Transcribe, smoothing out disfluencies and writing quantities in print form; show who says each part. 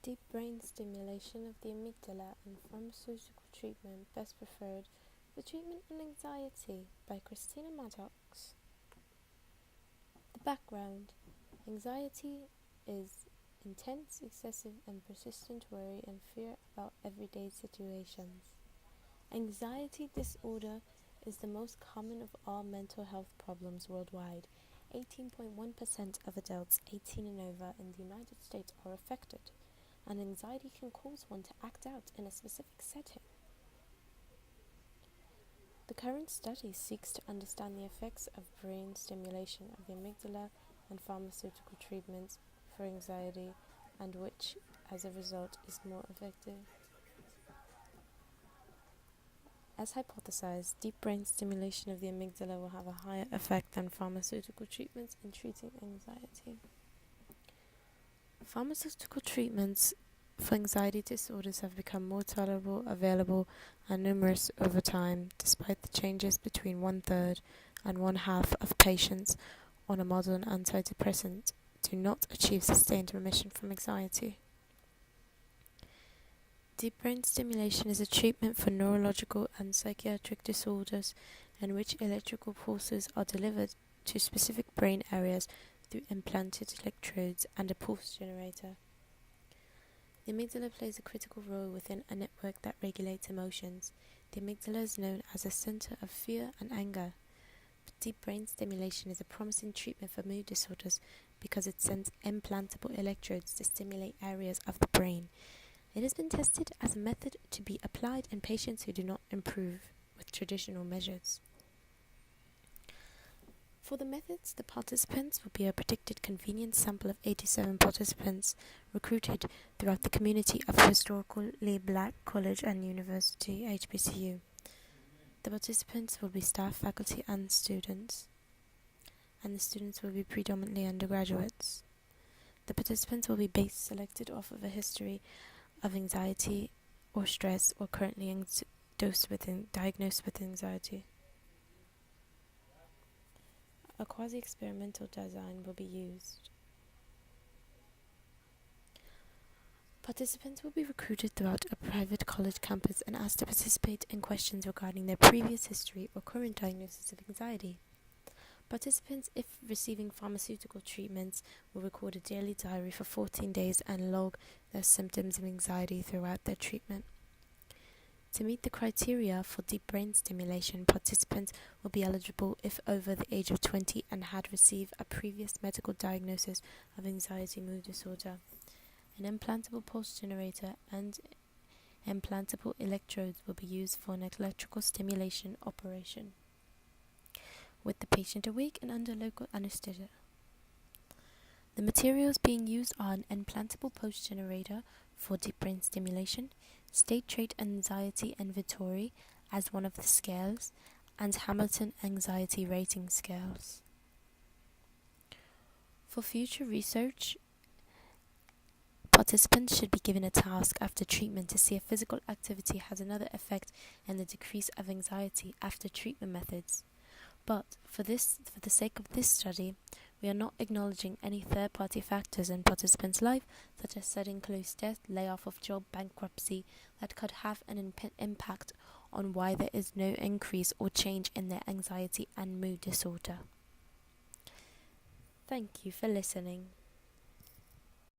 Speaker 1: Deep brain stimulation of the amygdala and pharmaceutical treatment best preferred for treatment and anxiety by Christina Maddox. The background. Anxiety is intense, excessive, and persistent worry and fear about everyday situations. Anxiety disorder is the most common of all mental health problems worldwide. 18.1% of adults 18 and over in the United States are affected, and anxiety can cause one to act out in a specific setting. The current study seeks to understand the effects of brain stimulation of the amygdala and pharmaceutical treatments for anxiety, and which, as a result, is more effective. As hypothesized, deep brain stimulation of the amygdala will have a higher effect than pharmaceutical treatments in treating anxiety. Pharmaceutical treatments for anxiety disorders have become more tolerable, available, and numerous over time, despite the changes between 1/3 and 1/2 of patients on a modern antidepressant do not achieve sustained remission from anxiety. Deep brain stimulation is a treatment for neurological and psychiatric disorders in which electrical pulses are delivered to specific brain areas through implanted electrodes and a pulse generator. The amygdala plays a critical role within a network that regulates emotions. The amygdala is known as a center of fear and anger. But deep brain stimulation is a promising treatment for mood disorders because it sends implantable electrodes to stimulate areas of the brain. It has been tested as a method to be applied in patients who do not improve with traditional measures. For the methods, the participants will be a predicted convenience sample of 87 participants recruited throughout the community of historically black college and university, HBCU. The participants will be staff, faculty, and students, and the students will be predominantly undergraduates. The participants will be selected off of a history of anxiety or stress or currently diagnosed with anxiety. A quasi-experimental design will be used. Participants will be recruited throughout a private college campus and asked to participate in questions regarding their previous history or current diagnosis of anxiety. Participants, if receiving pharmaceutical treatments, will record a daily diary for 14 days and log their symptoms of anxiety throughout their treatment. To meet the criteria for deep brain stimulation, participants will be eligible if over the age of 20 and had received a previous medical diagnosis of anxiety mood disorder. An implantable pulse generator and implantable electrodes will be used for an electrical stimulation operation, with the patient awake and under local anesthesia. The materials being used are an implantable pulse generator for deep brain stimulation, state trait anxiety inventory as one of the scales, and Hamilton anxiety rating scales. For future research, participants should be given a task after treatment to see if physical activity has another effect in the decrease of anxiety after treatment methods. But for the sake of this study, we are not acknowledging any third-party factors in participants' life, such as sudden close death, layoff of job, bankruptcy, that could have an impact on why there is no increase or change in their anxiety and mood disorder. Thank you for listening.